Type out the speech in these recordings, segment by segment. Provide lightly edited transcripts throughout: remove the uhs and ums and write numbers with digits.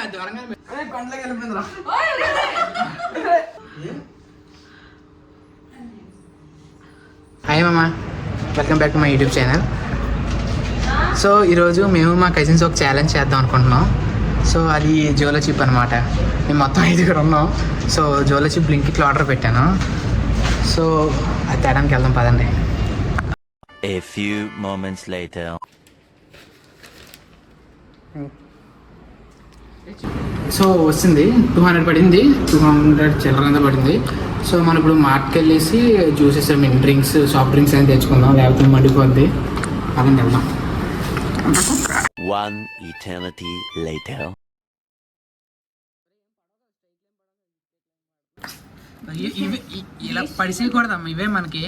Hi మామ, welcome back to my YouTube channel. So ఈరోజు మేము మా కజిన్స్ ఒక ఛాలెంజ్ చేద్దాం అనుకుంటున్నాం. సో అది జోలో చిప్ అనమాట. మేము మొత్తం 5 ఉన్నాం. సో జోలో చిప్ బ్లింకిట్లో ఆర్డర్ పెట్టాను. సో అది తేడానికి వెళ్దాం పదండి. A few moments later. So వచ్చింది 200 పడింది, 200 చిల్లరంతా పడింది. సో మనం ఇప్పుడు మార్ట్కి వెళ్ళేసి juices, mini drinks, soft drinks అని తెచ్చుకుందాం, లేకపోతే మండిపోద్ది. అదని వెళ్దాం. One eternity later. ఇవి ఇలా పడిసేయకూడదమ్మా, ఇవే మనకి.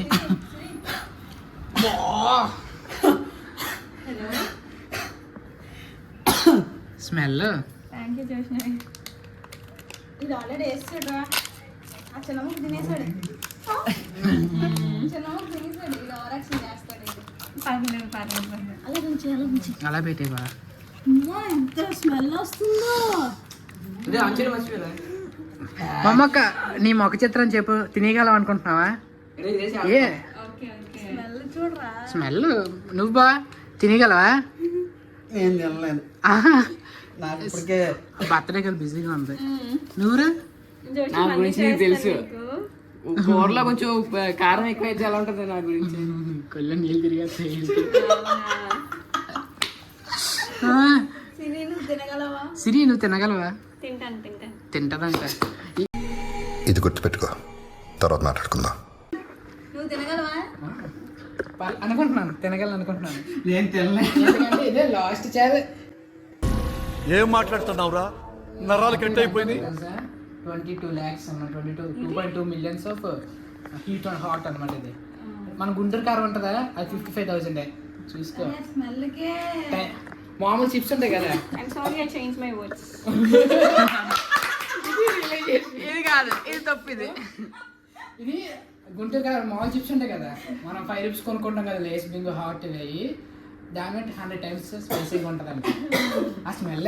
స్మెల్ ఇది ఆల్రెడీ వేస్తాడు. ఆ చిన్నముకు తినేసాడు. చిన్నముకు తినేసాడు. ఇది ఆరాక్షన్ చేస్తాడు. అలా పెట్టేవా? ఎంత స్మెల్ వస్తుందో. మమ్మక్క, నీ మొక్క చిత్రం చెప్పు. తినేయగలం అనుకుంటున్నావా? ఏ స్మెల్ చూడరా. స్మెల్ నువ్వా తినేయగలవా? నేను తినలేను. బర్త్డే కల్ బిజీగా ఉంది. నువ్వురా? నా గురించి నీకు తెలుసు. కూరలో కొంచెం కారం ఎక్కువ అయితే ఎలా ఉంటుంది నా గురించి. కొల్ల నీళ్ళు తిరిగా సిరి, నువ్వు తినగలవా? తింటదంట. ఇది గుర్తుపెట్టుకో, తర్వాత మాట్లాడుకుందాం. నువ్వు తినగలవా అనుకుంటున్నాను, తినగలను అనుకుంటున్నాను. నేను తినలేను. ఎందుకంటే ఇదే లాస్ట్ ఛాలెంజ్. ఏం మాట్లాడుతున్నావురా? నరాలు కట్ అయిపోయింది. 22 lakhs 2.2 millions of heat and hot అనమాట. ఇది మన గుంటూరు కారం ఉంటుందా, అది 55,000. చూసుకో. స్మెల్కే మామూలు చిప్స్ ఉంటాయి కదా. ఇది కాదు, ఇది తప్పు. ఇది గుంటూరు కారం మామూలు చిప్స్ ఉంటాయి కదా, మనం 5 రూపీస్ కొనుక్కుంటాం కదా, లేస్ బింగ్ హాట్ అయ్యి. దాని 100 times స్పైసీగా ఉంటుంది అంట. ఆ స్మెల్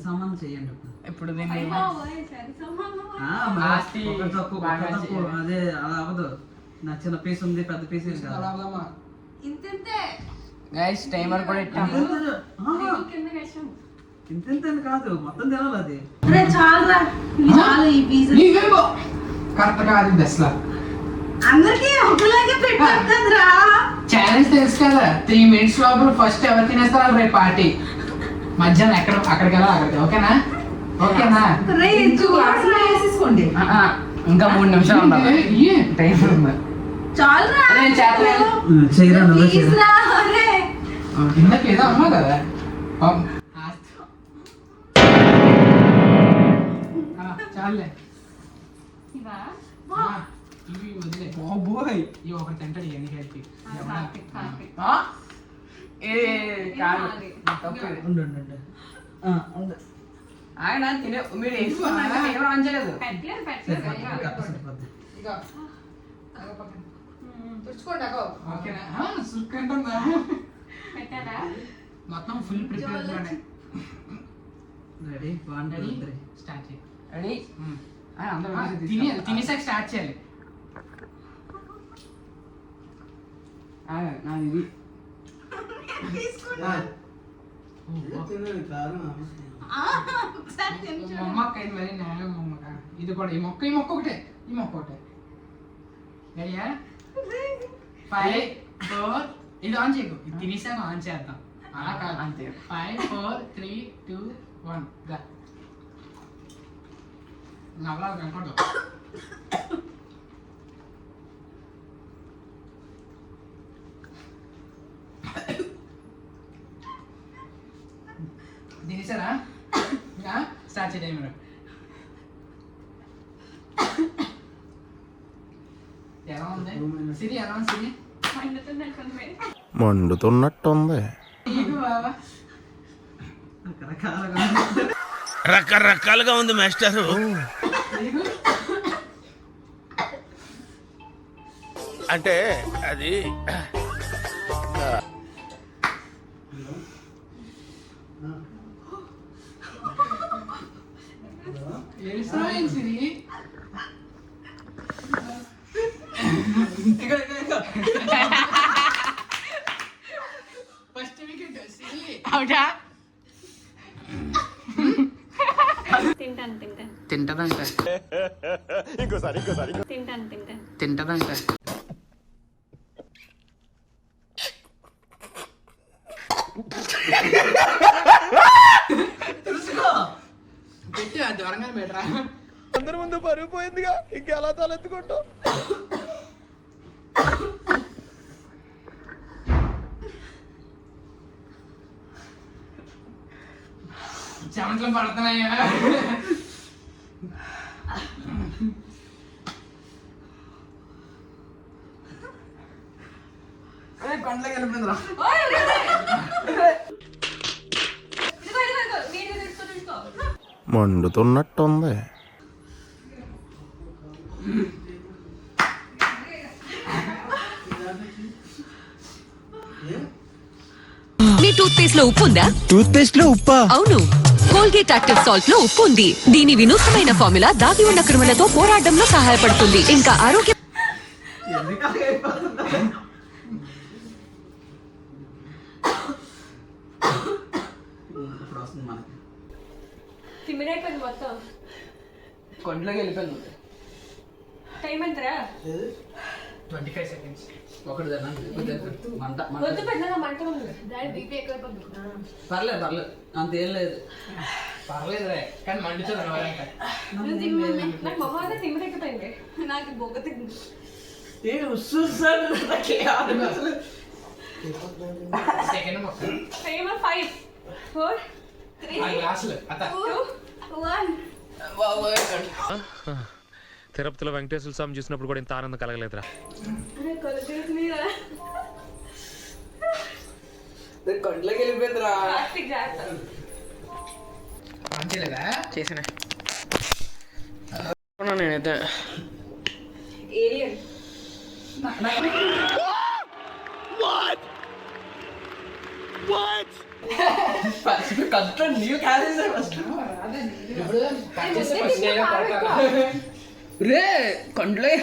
సమానం చెయ్యండి ఇప్పుడు అదే అలా అవ్వదు. నాకు చిన్న పీస్ ఉంది, పెద్ద పీస్ ఇంతే. గైస్ టైమర్ కూడా ఇట్టాము. ఇంత కాదు, మొత్తం తినాలి అది. చాలు ఈ పిజ్జా కరెక్ట్ కాదు ఇది అసలు. అందరికి ఒకలాగే పెట్టారు కదరా. ఛాలెంజ్ తెలుసు కదా, 3 minutes లోపల ఫస్ట్ ఎవరు తినేస్తారో రేపు పార్టీ. మధ్యాహ్నం అక్కడికి వెళ్ళాలి, అక్కడికి. ఓకేనా? వేసేసుకోండి. ఇంకా 3 నిమిషాలు ఉండాలి. టైం ఉంది. చాలురా. ఇందాక ఏదో అమ్మా కదా. చాలే ఇవి వదిలే. ఇవి ఒకటి తింటాడు, ఇవన్నీ హెల్తీ. ఆయన తినే మీరు వేసుకున్నాక ఏమో అంచలేదు. మొత్తం ఫుల్ ప్రిపేర్ రెడీ. స్టార్ట్ చేయి. రెడీ. తినేసాక స్టార్ట్ చేయాలి. నాది ఇది. మొక్క ఇది మరి న్యాయం. మొక్క ఇది కూడా. ఈ మొక్క ఒకటే. రెడీయా? 5 4 ఇది ఆన్ చేయకు. ఇది తినేసాక ఆన్ చేద్దాం. అలా కాదు, అంతే. 5 4 3 2 1 గా నవ్వలా కనపడదు. తినేసారా? స్టార్ట్ చేయండి మీరు. ఎలా ఉంది సిరి? ఎలా ఉంది సిరి? మండుతున్నట్టుంది. రకరకాలుగా ఉంది మాస్టరు. అంటే అది ఫస్ట్ వికెట్ తింటాను తింటాను తింటదంట తింటాను తింటాను తింటదంట పెట్టి అది దూరంగా పెట్టరా. అందరి ముందు పరుగు పోయిందిగా ఇంకెలా తలెత్తుకుంటావు చెమటలు పడుతున్నాయా? కొండలోకి వెళ్ళిపోయిందిరా. మండుతున్నట్టుంది. నీ టూత్ పేస్ట్ లో ఉప్పు ఉందా? టూత్ పేస్ట్ లో ఉప్పా? అవును, కోల్గేట్ యాక్టివ్ సాల్ట్ లో ఉప్పు ఉంది. దీని వినూత్నమైన ఫార్ములా దాగి ఉన్న క్రిములతో పోరాడంలో సహాయపడుతుంది. ఇంకా ఆరోగ్య తిమ్మిరైపోయింది మొత్తం. కొండలోకి వెళ్ళిపోయింది. టైం ఎంతరా? 25 seconds. ఒకటి మంట వద్దు పెద్దగా మంట ఉంది. దాని బీపీ ఎక్కువైపోతుంది. పర్లేదు పర్లేదు అంతేం లేదు. పర్లేదురే కానీ మండుతుంది అన్నవారంట. నాకు మొహం అంతా తిమ్మిరైపోయింది. నాకు బొగ్గ తింది. సెకండ్ మొక్క టైం 5 4 3 గ్లాసులు అత్త 2 1. తిరుపతిలో వెంకటేశ్వర స్వామి చూసినప్పుడు కూడా ఇంత ఆనందం కలగలేదురా. కొండలోకి వెళ్ళిపోయిందిరా. ఆన్ చేయలేదా? చేసిన నేనైతే ఏలియన్ ఫస్ట్ నీవు క్యారేజ్ ఫస్ట్ ఇప్పుడు పర్చేస్ ఫస్ట్ డే రే కొండలే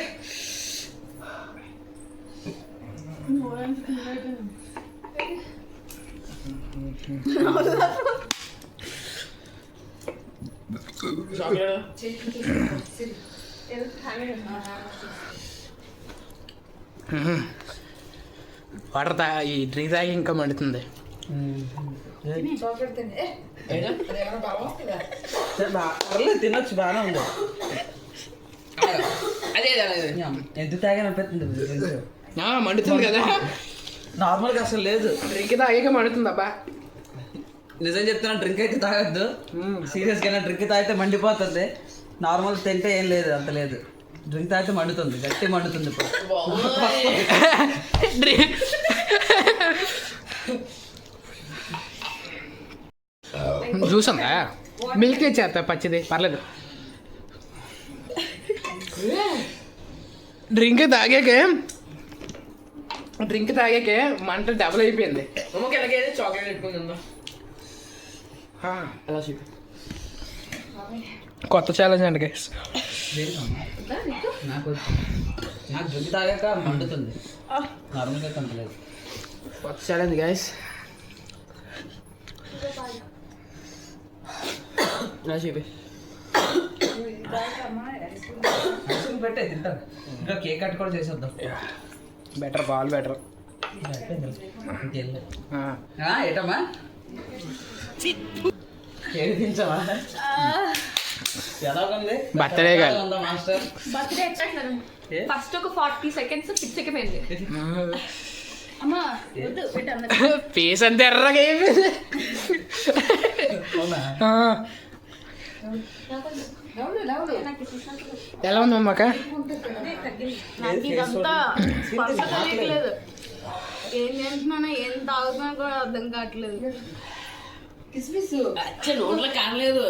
వాటర్ ఈ డ్రింక్ తాగి ఇంకా మండుతుంది. పర్లేదు తినొచ్చు బాగానే ఉంది. అదే ఎంత తాగనిపిస్తుంది మండుతుంది కదా. నార్మల్గా అసలు లేదు. డ్రింక్ తాగాక మండుతుంది అబ్బా. నిజం చెప్తున్నా, డ్రింక్ అయితే తాగొద్దు. సీరియస్గా డ్రింక్ తాగితే మండిపోతుంది. నార్మల్ తింటే ఏం లేదు, అంత లేదు. డ్రింక్ తాగితే మండుతుంది, గట్టి మండుతుంది. ఇప్పుడు జ్యూస్ ఉందా? మిల్క్ తెచ్చేస్తా పచ్చిది పర్లేదు. డ్రింక్ తాగాకే మంట డబుల్ అయిపోయింది. అమ్మకి ఎలాగైతే చాక్లెట్ పెట్టుకుందా అలా చెప్పి కొత్త ఛాలెంజ్ అండి గైస్. నాకు డ్రింక్ తాగాక మండుతుంది, నార్మల్గా అంత లేదు. కొత్త ఛాలెంజ్ గైస్. అలా చెప్పి పెట్టే తింటాను. ఇంకా కేక్ కట్ కూడా చేసేద్దాం. Better ball better. ఏటమ్మా ఏడిపించావా? ఎలా ఉంది బర్త్డే కాదు. మాస్టర్ బర్త్డే ఫస్ట్ ఒక 40 seconds పిచ్చెక్కిపోయింది. అమ్మా వద్దు పెట్టాను. ఫేస్ అంత ఎర్రగా అయిపోయింది. ఎలా ఉంది అమ్మక? నాకు ఇదంతా స్పర్శ తెలియట్లేదు. ఏం చేస్తున్నానో ఏం తాగుతున్నా కూడా అర్థం కావట్లేదు. నోట్లో కానలేదు,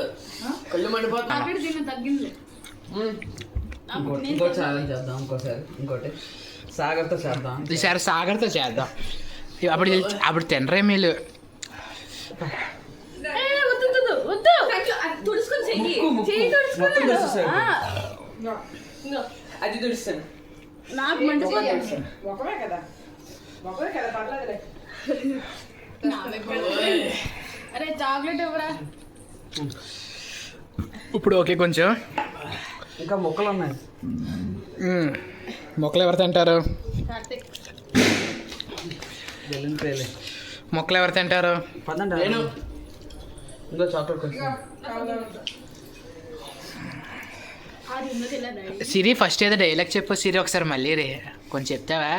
కళ్ళు మండిపోతున్నా. దీన్ని తగ్గింది. ఇంకో ఛాలెంజ్ చేద్దాం ఇంకోటి సాగర్తో చేద్దాం. ఈసారి సాగర్తో చేద్దాం. అప్పుడు తినరే మీరు. మొత్తం తెచ్చేసాడు. అది తుడుస్తాను. నాకు మంచి ఒకవే కదా పర్లేదులే. అరే చాక్లెట్ ఇవ్వరా. ఇప్పుడు ఓకే కొంచెం. ఇంకా మొక్కలు ఉన్నాయి. మొక్కలు ఎవరు తింటారు? బెలూన్ పేలే. మొక్కలు ఎవరు తింటారు? పదండి. ఇంకో చాక్లెట్ కొంచెం. సిరి ఫస్ట్ ఏదో డైలాగ్ చెప్పు సిరి ఒకసారి మళ్ళీ రే కొంచెం చెప్తావా?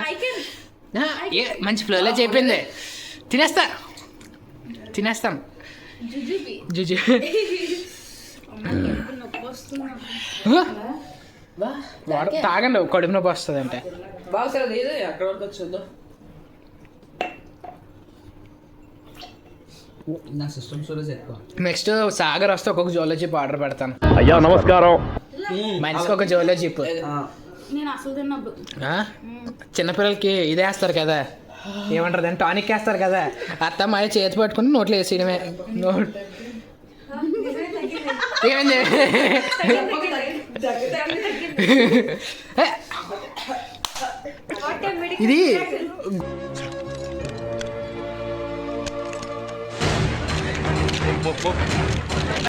ఏ మంచి ఫ్లోలో చెప్పింది. తినేస్తాం. జుజు తాగండి కడుపు నొప్పి వస్తుంది అంటే. బాగా సరే లేదు అక్కడ వరకు చూద్దాం. నా సిస్టమ్ స్టోరేజ్ ఎక్కువ. నెక్స్ట్ సాగర్ వస్తే ఒక్కొక్క జోలో చిప్ ఆర్డర్ పెడతాను. అయ్యా నమస్కారం. మనిషికి ఒక జోలో చిప్. నేను అసలు తిన్నప్పుడు చిన్నపిల్లలకి ఇదే వేస్తారు కదా, ఏమంటారు దాన్ని, టానిక్ వేస్తారు కదా, అత్త మాయ చేతి పట్టుకుని నోట్లో వేసేయడమే. ఏమైంది? ఇది